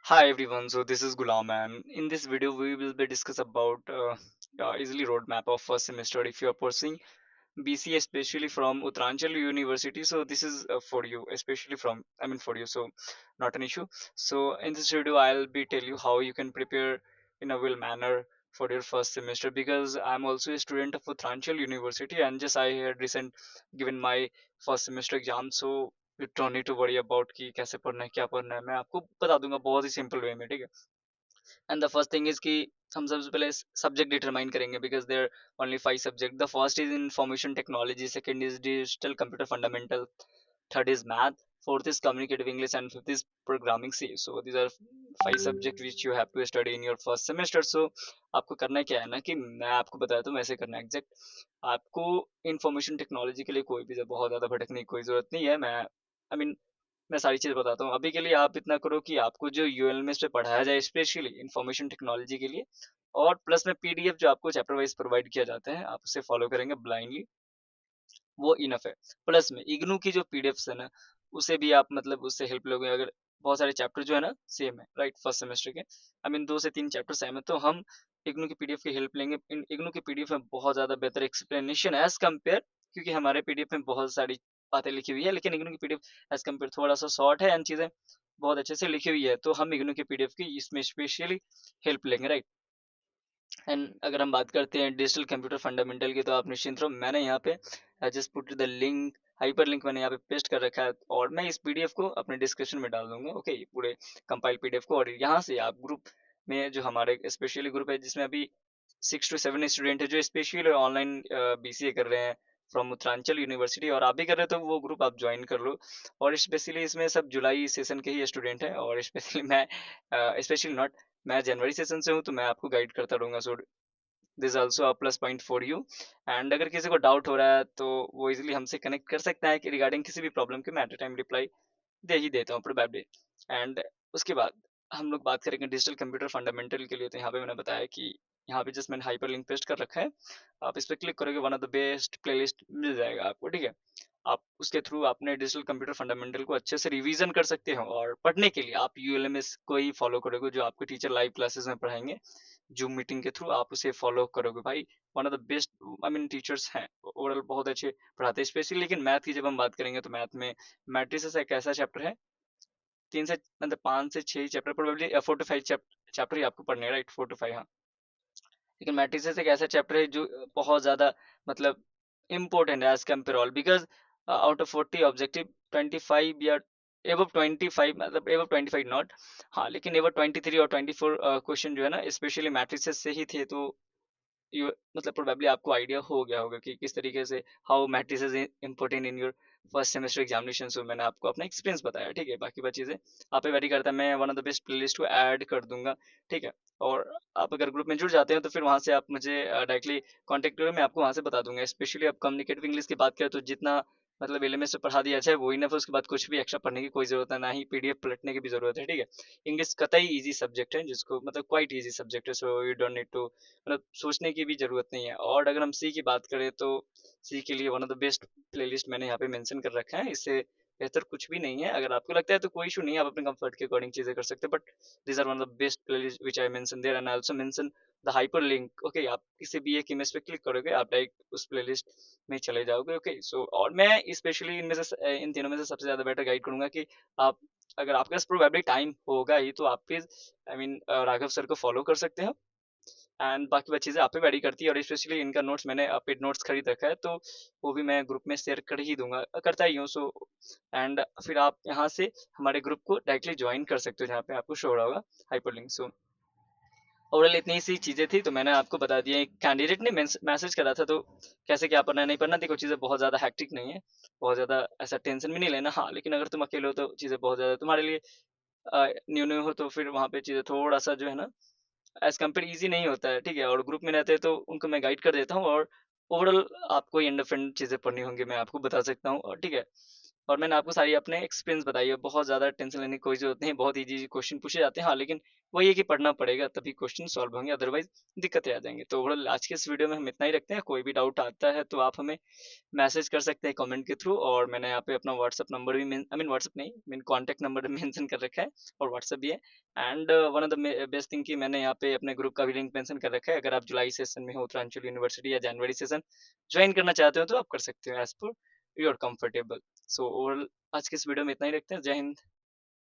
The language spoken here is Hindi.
Hi everyone, so this is Gulam and in this video we will be discuss about easily roadmap of first semester if you are pursuing BC especially from Uttaranchal University. So this is for you, especially from for you, so not an issue. So in this video I'll be tell you how you can prepare in a well manner for your first semester, because I'm also a student of Uttaranchal University and just I had recent given my first semester exam. So you don't need to worry about कि कैसे पढ़ना है क्या पढ़ना है, मैं आपको बता दूंगा बहुत ही सिंपल वे में, ठीक है। And the first thing is कि हम सबसे पहले सब्जेक्ट डिटरमाइन करेंगे, because there only 5 subject. The first is information technology, second is digital computer fundamental, third is math, fourth is communicative English, and fifth is programming C. So these are 5 subjects which you have to study in your first semester. So आपको करना क्या है ना कि मैं आपको बताता हूँ ऐसे करना है एग्जैक्ट। आपको इंफॉर्मेशन टेक्नोलॉजी के लिए कोई भी बहुत ज़्यादा भटकने की कोई ज़रूरत नहीं है। आई मीन मैं सारी चीज़ बताता हूँ। अभी के लिए आप इतना करो कि आपको जो यूएलएमएस पे पढ़ाया जाए स्पेशली इंफॉर्मेशन टेक्नोलॉजी के लिए, और प्लस में पीडीएफ जो आपको चैप्टर वाइज प्रोवाइड किया जाता है आप उसे फॉलो करेंगे ब्लाइंडली, वो इनफ है। प्लस में इग्नू की जो पीडीएफ्स है ना, उसे भी आप मतलब उससे हेल्प लोगे। अगर बहुत सारे चैप्टर जो है ना सेम है राइट फर्स्ट सेमेस्टर के, 2 से 3 चैप्टर सेम है, तो हम इग्नू की पीडीएफ की हेल्प लेंगे। इग्नू की पीडीएफ में बहुत ज़्यादा बेहतर एक्सप्लेनेशन एज कम्पेयर, क्योंकि हमारे पीडीएफ में बहुत सारी बातें लिखी हुई है, लेकिन इग्नू की पीडीएफ एज कम्पेयर थोड़ा सा शॉर्ट है एंड चीज़ें बहुत अच्छे से लिखी हुई है, तो हम इग्नू की पीडीएफ की इसमें स्पेशली हेल्प लेंगे राइट। एंड अगर हम बात करते हैं डिजिटल कंप्यूटर फंडामेंटल की, तो आप निश्चिंत रहो, मैंने यहाँ पे I just put the link, hyper link मैंने यहाँ पे पेस्ट कर रखा है, और मैं इस पीडीएफ को अपने डिस्क्रिप्शन में डाल दूंगा, ओके, पूरे कंपाइल पीडीएफ को। और यहाँ से आप ग्रुप में, जो हमारे स्पेशली ग्रुप है जिसमें अभी 6 to 7 स्टूडेंट है जो स्पेशली ऑनलाइन बीसीए कर रहे हैं फ्रॉम उत्तरांचल यूनिवर्सिटी, और आप भी कर रहे हो तो वो ग्रुप आप ज्वाइन कर लो। और स्पेशली इसमें सब जुलाई सेशन के ही स्टूडेंट हैं, और स्पेशली मैं स्पेशली नॉट, मैं जनवरी सेशन से हूँ, तो मैं आपको गाइड करता रहूंगा। So this also a plus point for you. And अगर किसी को डाउट हो रहा है तो वो इजिली हमसे कनेक्ट कर सकता है कि रिगार्डिंग किसी भी प्रॉब्लम के, मैं एट अ टाइम रिप्लाई दे ही देता हूँ प्रोबेबली। एंड उसके बाद हम लोग बात करेंगे डिजिटल कंप्यूटर फंडामेंटल के लिए, तो यहाँ पे मैंने बताया कि यहाँ पे जस्ट मैंने हाइपर लिंक पेस्ट कर रखा है, आप इस पर क्लिक करोगे one of the best playlist मिल जाएगा आपको, ठीक है। आप उसके थ्रू अपने डिजिटल कंप्यूटर फंडामेंटल को अच्छे से रिवीजन कर सकते हो, और पढ़ने के लिए आप यूएलएमएस को ही फॉलो करोगे, जो आपके टीचर लाइव क्लासेस में पढ़ाएंगे जूम मीटिंग के थ्रू, आप उसे फॉलो करोगे भाई। One of the best teachers हैं, ओवरऑल बहुत अच्छे पढ़ाते हैं स्पेशली। लेकिन मैथ की जब हम बात करेंगे तो मैथ में मैट्रिसेस एक ऐसा चैप्टर है, 5 से 6 चैप्टर, प्रोबेबली 4 to 5 चैप्टर ही आपको पढ़ने हैं राइट, 4 to 5, हाँ। लेकिन मैट्रिसेस एक ऐसा चैप्टर है जो बहुत ज़्यादा मतलब इम्पोर्टेंट है as compare all, because out of 40 objective 25 या एबव 25, मतलब एबव 25 नॉट, हाँ, लेकिन एबव 23 और 24 क्वेश्चन जो है ना स्पेशली मैट्रिसेस से ही थे। तो you मतलब प्रोबेबली आपको आइडिया हो गया होगा कि किस तरीके से how matrices is important in your first semester examination. So मैंने आपको अपना एक्सपीरियंस बताया, ठीक है। बाकी बात चीज़ें आप पे वेरी करता है, मैं one of the best playlist को ऐड कर दूंगा, ठीक है। और आप अगर ग्रुप में जुड़ जाते हैं तो फिर वहाँ से आप मुझे डायरेक्टली कॉन्टेक्ट करो, मैं आपको वहाँ से बता दूंगा। स्पेशली आप कम्युनिकेटिव इंग्लिश की बात करें तो जितना मतलब एलएमएस से पढ़ा दिया जाए वो इनफ है, उसके बाद कुछ भी एक्स्ट्रा पढ़ने की कोई जरूरत है, ना ही पीडीएफ पलटने की भी जरूरत है, ठीक है। इंग्लिश कतई इजी सब्जेक्ट है, जिसको मतलब क्वाइट इजी सब्जेक्ट है, so you don't need to मतलब सोचने की भी ज़रूरत नहीं है। और अगर हम सी की बात करें तो सी के लिए one of the best playlist मैंने यहाँ पे मेंशन कर रखा है, इससे बेहतर कुछ भी नहीं है। अगर आपको लगता है तो कोई इशू नहीं है, आप अपने कंफर्ट के अकॉर्डिंग चीज़ें कर सकते हैं, but these are one of the best playlist which I mention there, and I also mention the hyper link, okay. आप किसी भी एक इमेज पे क्लिक करोगे आप डायरेक्ट उस प्लेलिस्ट में चले जाओगे, ओके। सो और मैं स्पेशली इनमें से इन तीनों में से सबसे ज़्यादा बेटर गाइड करूंगा कि आप, अगर आपके पास प्रोबेबली टाइम होगा ही, तो आप प्लीज राघव सर को फॉलो कर सकते हो। एंड बाकी बात चीज़ें आप पे वैरी करती है, और स्पेशली इनका नोट्स मैंने पेड नोट्स खरीद रखा है, तो वो भी मैं ग्रुप में शेयर कर ही दूंगा, करता ही हूँ। सो एंड फिर आप यहाँ से हमारे ग्रुप को डायरेक्टली ज्वाइन कर सकते हो, जहाँ पे आपको शो हो रहा होगा हाइपर लिंक। सो ओवरऑल इतनी सी चीज़ें थी, तो मैंने आपको बता दिया। एक कैंडिडेट ने मैसेज करा था, तो कैसे क्या पढ़ना है नहीं पढ़ना, देखो चीज़ें बहुत ज़्यादा हैक्टिक नहीं है, बहुत ज़्यादा ऐसा टेंशन भी नहीं लेना, हाँ। लेकिन अगर तुम अकेले हो तो चीज़ें बहुत ज़्यादा तुम्हारे लिए न्यू न्यू हो, तो फिर वहाँ पे चीज़ें थोड़ा सा जो है ना एज कम्पेयर ईजी नहीं होता है, ठीक है। और ग्रुप में रहते हैं तो उनको मैं गाइड कर देता हूँ, और ओवरऑल आपको एंड ऑफ एंड चीज़ें पढ़नी होंगी मैं आपको बता सकता हूँ, और ठीक है। और मैंने आपको सारी अपने एक्सपीरियंस बताई है। बहुत ज़्यादा टेंशन लेने की कोई ज़रूरत नहीं है, बहुत ईज़ी-ईज़ी क्वेश्चन पूछे जाते हैं। हाँ, लेकिन वही है कि पढ़ना पड़ेगा तभी क्वेश्चन सॉल्व होंगे, अदरवाइज़ दिक्कतें आ जाएँगी। तो ओवरऑल आज के इस वीडियो में हम इतना ही रखते हैं, कोई भी डाउट आता है तो आप हमें मैसेज कर सकते हैं कमेंट के थ्रू, और मैंने यहाँ पे अपना व्हाट्सएप नंबर भी व्हाट्सएप नहीं, कॉन्टैक्ट नंबर मेंशन कर रखा है और व्हाट्सएप भी है। And one of the best thing कि मैंने यहाँ पे अपने ग्रुप का भी लिंक मेंशन कर रखा है। अगर आप जुलाई सेशन में हो उत्तरांचल यूनिवर्सिटी या जनवरी सेशन ज्वाइन करना चाहते हो तो आप कर सकते हो as per your comfortable. So overall आज के इस वीडियो में इतना ही रखते हैं। जय हिंद।